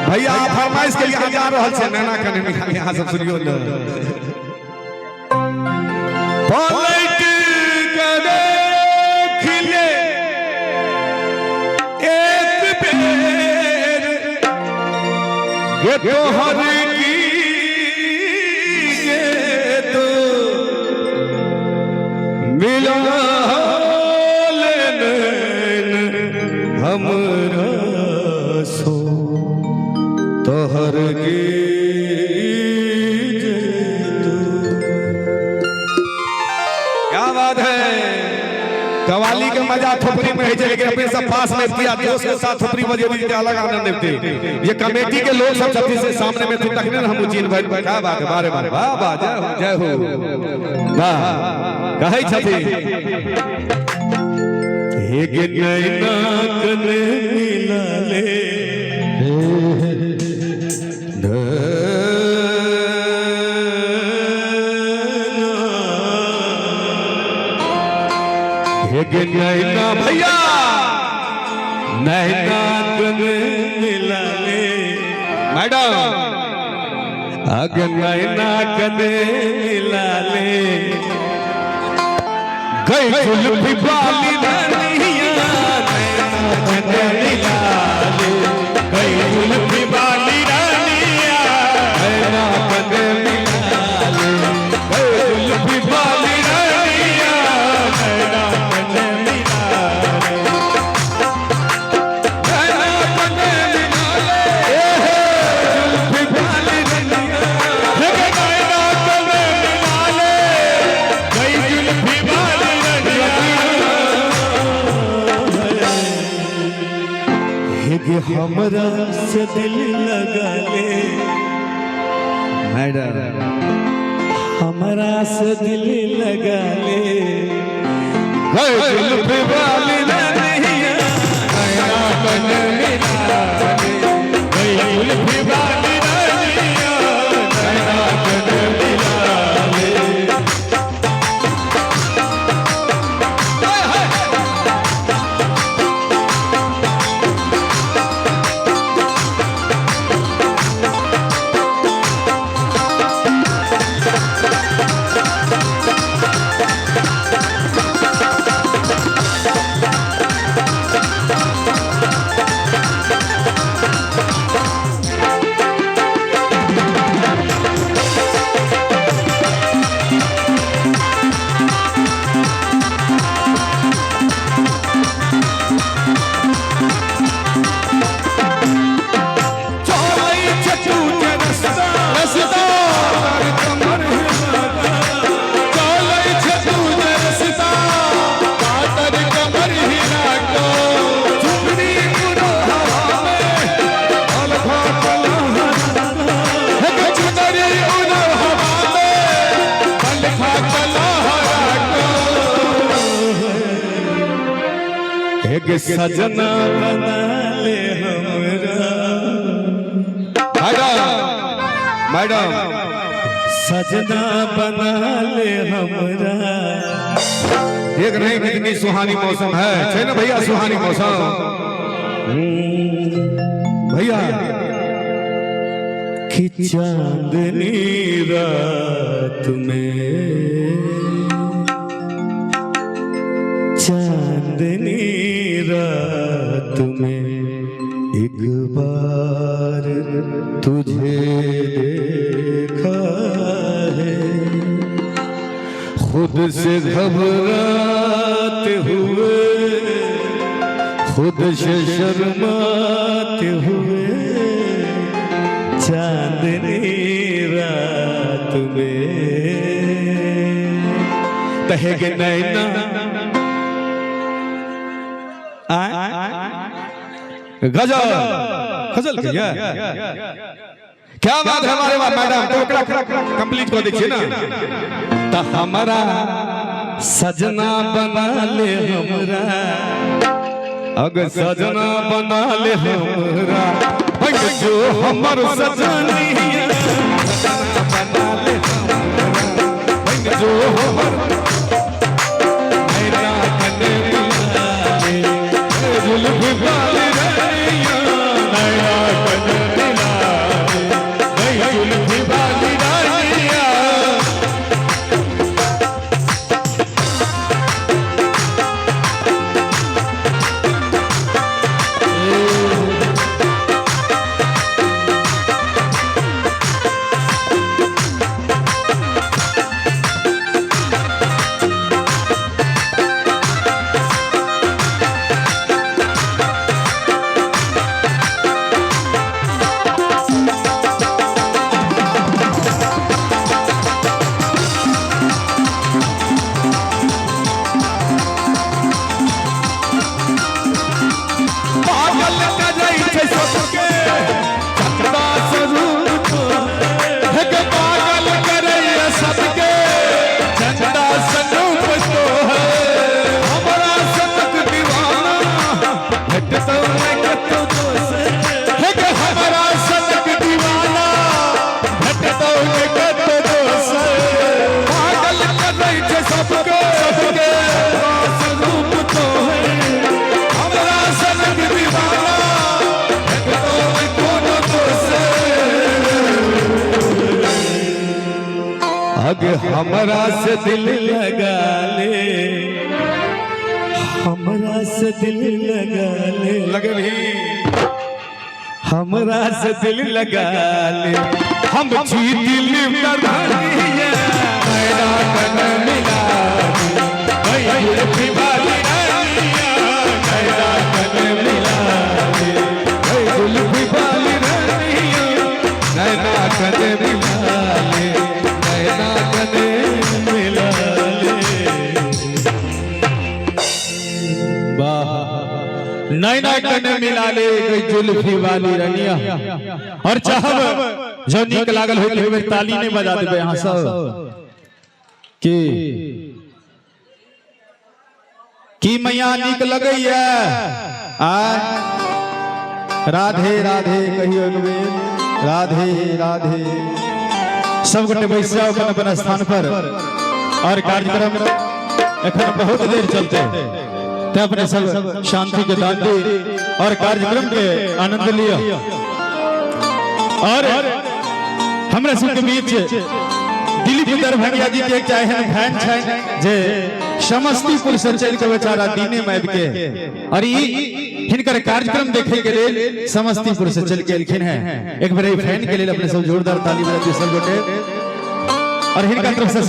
भैया आप फरमाइश के लिए जा रहा है नैना कने निकाल यहाँ सब सुनियो न पलट के देख ले एक बेर ये तोहर की ये तो मिला हमरा सो तोहर की क्या बात है। कवाली के मजा थोपड़ी में है लेकिन अपने सब पास में किया दोस्त के साथ थोपड़ी बजे भी अलग आनंद देते। ये कमेटी के लोग सब छत्तीस से सामने में थे तकने हम उजीन भाई क्या बात है बारे बारे वाह वाह जय हो वाह कहे छथी एक नैना कने मिला ले एक नैना भैया नैना कने मिला ले मैडम अग नैना कने मिला ले गई जुल्फी वाली रानिया नैना कने मिला ले गई जुल्फी वाली रानिया नैना कने मिला ले गई जुल्फी वाली रानिया नैना कने मिला ले नैना कने मिला ले जुल्फी वाली रानिया नैना कने मिला ले गई जुल्फी वाली ये हमरा से दिल लगा ले मैडम हमरा से दिल लगा ले जुल्फी वाली रानिया नैना कने मिला ले जुल्फी वाली रानिया नैना कने मिला ले एक सजना बना ले हमरा मैडम सजना बना ले हमरा देख रहे कितनी सुहानी मौसम है ना भैया सुहानी मौसम भैया कि चांदनी रात में चांदनी रात में एक बार तुझे देखा है खुद से घबराते हुए खुद से शर्माते हुए चांदनी रात में तहेगे नैना गजल गजल क्या क्या बात है हमारे मैडम, तो कंप्लीट कर दीजिए ना। तो हमारा सजना बना ले हमरा, अगर सजना बना ले हमरा, जो हमर सजनिया बना ले हमरा, जो हमर मेरा कने मिला ले, जुल्फ़ वाली रैया मेरा कने मिला ले, जुल्फ़ वाली रैया। अगे हमरा से दिल लगा ले, हमरा से दिल लगा ले, लगे भी हमरा से दिल लगा ले, हम जी दिल करिए मेरा कन मिला ले, जुल्फ़ी वाली रैया मेरा कन मिला ले, जुल्फ़ी वाली रैया मेरा कन मिला ले, नैना कने मिला ले जुल्फ़ी वाली रनिया। और चाहब जो नीक लागल हो तो ताली नहीं बजा देबे यहाँ सब की मैया नीक लगैया। राधे राधे कहियो एक बेर राधे राधे। सब गोटे बैस जाओ अपन अपन स्थान पर और कार्यक्रम एखन बहुत देर चलते, ते अपने सब शांति के दान दी और कार्यक्रम के आनंद लिया। और हमरा सबके बीच दिलीप दरभंगिया जी के चाहे फैन छै जे समस्तीपुर से चल के बेचारा दीने में आबि के और हिनकर कार्यक्रम देखे के लेल समस्तीपुर से चल के एलखिन है। एक बार फैन के लिए अपने सब जोरदार ताली बजा दियो सब गोटे। और हिनका तरफ से